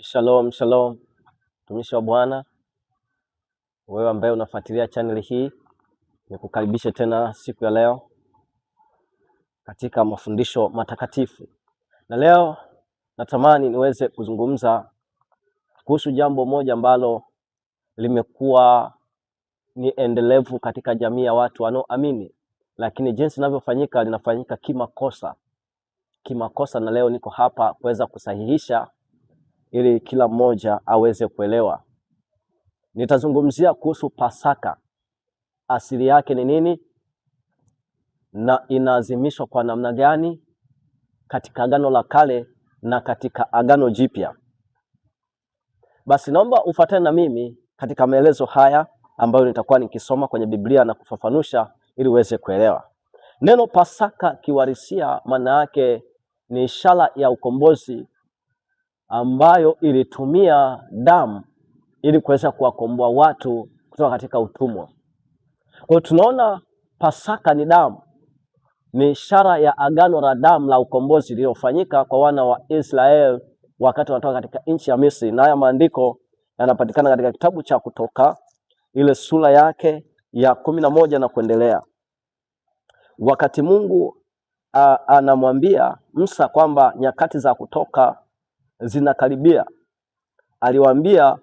Shalom, shalom, mtumishi wa Bwana, wewe ambaye unafuatilia channel hii, nikukaribishe tena siku ya leo katika mafundisho matakatifu. Na leo natamani niweze kuzungumza kuhusu jambo moja ambalo limekuwa ni endelevu katika jamii ya watu wanaoamini, lakini jinsi linavyofanyika linafanyika kimakosa, na leo niko hapa kuweza kusahihisha ili kila mmoja aweze kuelewa. Nitazungumzia kuhusu Pasaka. Asili yake ni nini na inaadhimishwa kwa namna gani katika Agano la Kale na katika Agano Jipya. Basi naomba ufuatane na mimi katika maelezo haya ambayo nitakuwa nikisoma kwenye Biblia na kufafanusha ili uweze kuelewa. Neno Pasaka kiwarisia maana yake ni ishara ya ukombozi ambayo ilitumia damu ili kuweza kuwakomboa watu kutoka katika utumwa. Kwa hiyo tunaona Pasaka ni damu, ni ishara ya agano la damu la ukombozi lililofanyika kwa wana wa Israeli wakati wanatoka katika nchi ya Misri. Na haya maandiko yanapatikana katika kitabu cha Kutoka ile sura yake ya 11 na kuendelea. Wakati Mungu anamwambia Musa kwamba nyakati za kutoka zinakaribia, aliwaambia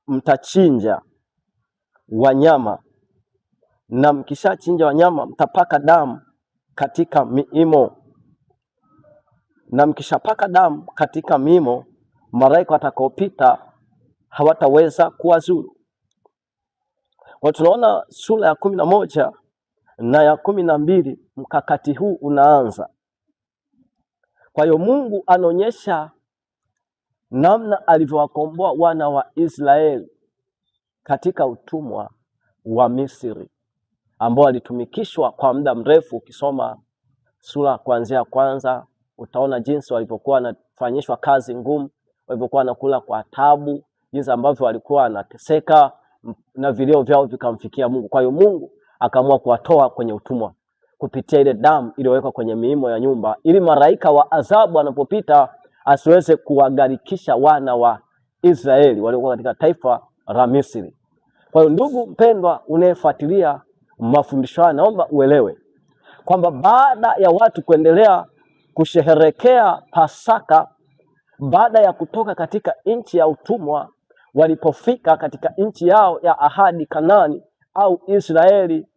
mtachinja wanyama, na mkishachinja wanyama mtapaka damu katika miimo, na mkishapaka damu katika miimo, malaika watakaopita hawataweza kuwazuru. Kwa tunaona sura ya 11 na ya 12 mkakati huu unaanza. Kwa hiyo Mungu anaonyesha namna alivyowakomboa wana wa Israeli katika utumwa wa Misri ambao walitumikishwa kwa muda mrefu. Ukisoma sura kuanzia kwanza utaona jinsi walivyokuwa wanafanyishwa kazi ngumu, walivyokuwa wanakula kwa taabu, jinsi ambavyo walikuwa wanateseka na vilio vyao vikamfikia Mungu. Kwa hiyo Mungu akaamua kuwatoa kwenye utumwa kupitia ile damu iliyowekwa kwenye miimo ya nyumba, ili malaika wa adhabu anapopita asiweze kuwagarikisha wana wa Israeli waliokuwa katika taifa la Misri. Kwa hiyo ndugu mpendwa unayefuatilia mafundisho haya, naomba uelewe kwamba baada ya watu kuendelea kusherehekea Pasaka baada ya kutoka katika nchi ya utumwa, walipofika katika nchi yao ya ahadi Kanaani au Israeli,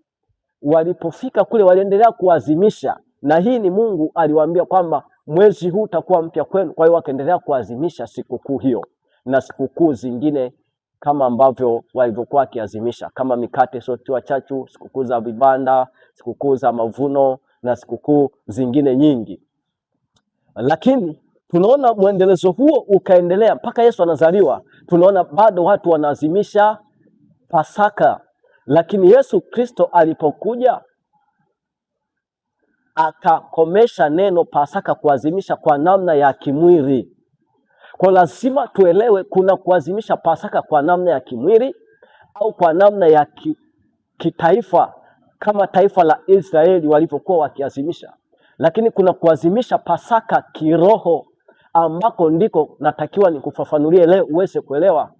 walipofika kule waliendelea kuadhimisha, na hii ni Mungu aliwaambia kwamba mwezi huu utakuwa mpya kwenu. Kwa hiyo wakaendelea kuadhimisha sikukuu hiyo na sikukuu zingine kama ambavyo walivyokuwa wakiadhimisha, kama mikate isiyotiwa chachu, sikukuu za vibanda, sikukuu za mavuno na sikukuu zingine nyingi. Lakini tunaona mwendelezo huo ukaendelea mpaka Yesu anazaliwa. Tunaona bado watu wanaadhimisha Pasaka, lakini Yesu Kristo alipokuja akakomesha neno Pasaka kuadhimisha kwa namna ya kimwili. Kwa lazima tuelewe kuna kuadhimisha Pasaka kwa namna ya kimwili au kwa namna ya kitaifa kama taifa la Israeli walivyokuwa wakiadhimisha, lakini kuna kuadhimisha Pasaka kiroho ambako ndiko natakiwa nikufafanulie leo uweze kuelewa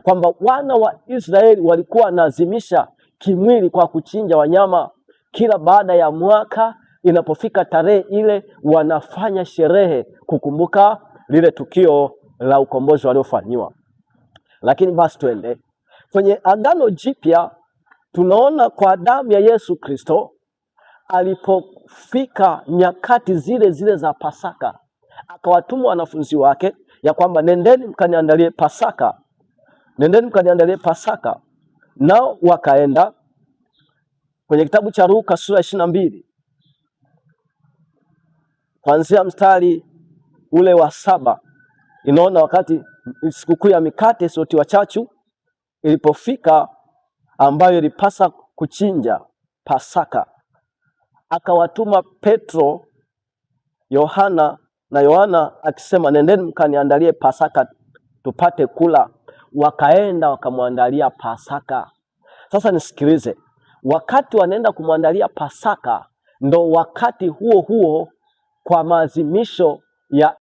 kwamba wana wa Israeli walikuwa wanaadhimisha kimwili kwa kuchinja wanyama. Kila baada ya mwaka inapofika tarehe ile wanafanya sherehe kukumbuka lile tukio la ukombozi waliofanyiwa. Lakini basi tuende kwenye Agano Jipya. Tunaona kwa damu ya Yesu Kristo alipofika nyakati zile zile za Pasaka, akawatuma wanafunzi wake ya kwamba nendeni mkaniandalie Pasaka, nendeni mkaniandalie Pasaka. Nao wakaenda. Kwenye kitabu cha Luka sura 22 kuanzia mstari ule wa 7, inaona wakati sikukuu ya mikate isiyotiwa chachu ilipofika, ambayo ilipasa kuchinja Pasaka, akawatuma Petro, Yohana na Yohana akisema, nendeni mkaniandalie Pasaka tupate kula. Wakaenda wakamwandalia Pasaka. Sasa nisikilize, wakati wanaenda kumwandalia Pasaka ndo wakati huo huo kwa maadhimisho ya